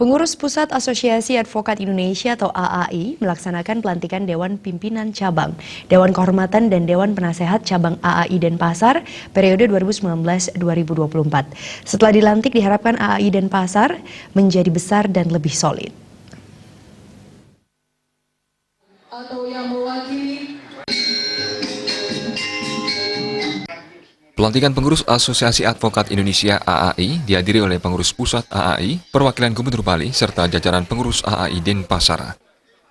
Pengurus Pusat Asosiasi Advokat Indonesia atau AAI melaksanakan pelantikan Dewan Pimpinan Cabang, Dewan Kehormatan dan Dewan Penasehat Cabang AAI Denpasar periode 2019-2024. Setelah dilantik diharapkan AAI Denpasar menjadi besar dan lebih solid. Atau yang mewakili. Pelantikan pengurus Asosiasi Advokat Indonesia AAI dihadiri oleh pengurus pusat AAI, perwakilan Gubernur Bali, serta jajaran pengurus AAI Denpasar.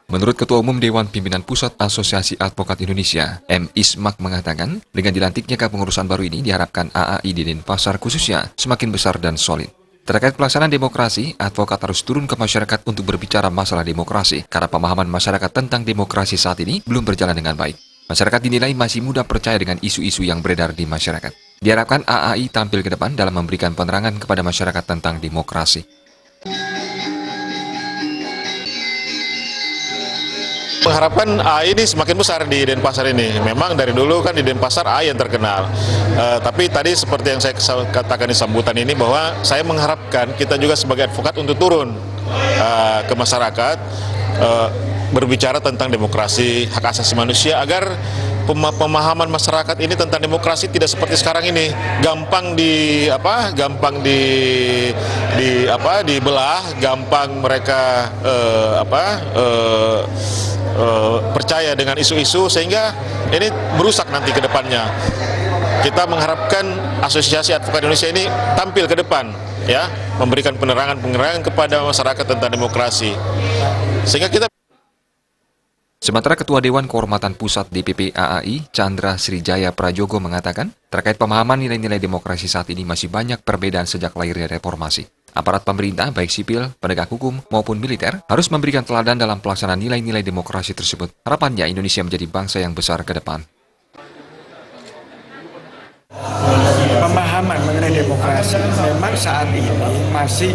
Menurut Ketua Umum Dewan Pimpinan Pusat Asosiasi Advokat Indonesia, M. Ismak mengatakan, dengan dilantiknya kepengurusan baru ini diharapkan AAI di Denpasar khususnya semakin besar dan solid. Terkait pelaksanaan demokrasi, advokat harus turun ke masyarakat untuk berbicara masalah demokrasi, karena pemahaman masyarakat tentang demokrasi saat ini belum berjalan dengan baik. Masyarakat dinilai masih mudah percaya dengan isu-isu yang beredar di masyarakat. Diharapkan AAI tampil ke depan dalam memberikan penerangan kepada masyarakat tentang demokrasi. Mengharapkan AAI ini semakin besar di Denpasar ini. Memang dari dulu kan di Denpasar AAI yang terkenal. Tapi tadi seperti yang saya katakan di sambutan ini bahwa saya mengharapkan kita juga sebagai advokat untuk turun ke masyarakat, berbicara tentang demokrasi, hak asasi manusia agar pemahaman masyarakat ini tentang demokrasi tidak seperti sekarang ini gampang dibelah, gampang mereka percaya dengan isu-isu sehingga ini merusak nanti ke depannya. Kita mengharapkan Asosiasi Advokat Indonesia ini tampil ke depan, ya, memberikan penerangan kepada masyarakat tentang demokrasi. Sehingga kita. Sementara Ketua Dewan Kehormatan Pusat DPP AAI, Chandra Srijaya Prajogo mengatakan, terkait pemahaman nilai-nilai demokrasi saat ini masih banyak perbedaan sejak lahirnya reformasi. Aparat pemerintah, baik sipil, penegak hukum, maupun militer, harus memberikan teladan dalam pelaksanaan nilai-nilai demokrasi tersebut. Harapannya Indonesia menjadi bangsa yang besar ke depan. Pemahaman mengenai demokrasi memang saat ini masih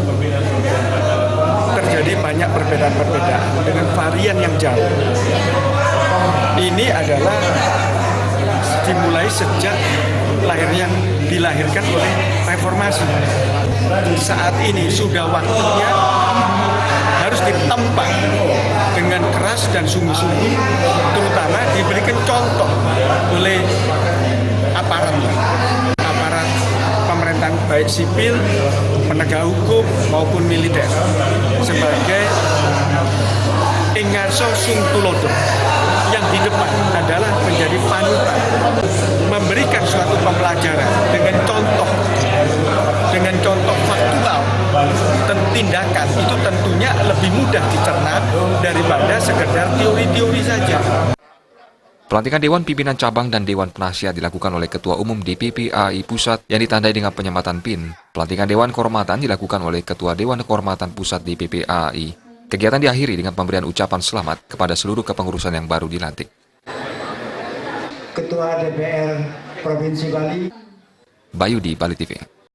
terjadi banyak perbedaan-perbedaan dengan varian yang jauh. Ini adalah dimulai sejak dilahirkan oleh reformasi. Saat ini sudah waktunya harus ditempa dengan keras dan sungguh-sungguh, terutama diberikan contoh oleh aparat pemerintahan baik sipil, penegak hukum maupun militer sebagai ingarso sing tulodo yang di depan adalah menjadi panutan, memberikan suatu pembelajaran dengan contoh faktual tindakan itu tentunya lebih mudah dicerna daripada sekedar teori-teori saja. Pelantikan Dewan Pimpinan Cabang dan Dewan Penasihat dilakukan oleh Ketua Umum DPP AAI Pusat yang ditandai dengan penyematan PIN. Pelantikan Dewan Kehormatan dilakukan oleh Ketua Dewan Kehormatan Pusat DPP AAI. Kegiatan diakhiri dengan pemberian ucapan selamat kepada seluruh kepengurusan yang baru dilantik. Ketua DPR Provinsi Bali, Bayu di Bali TV.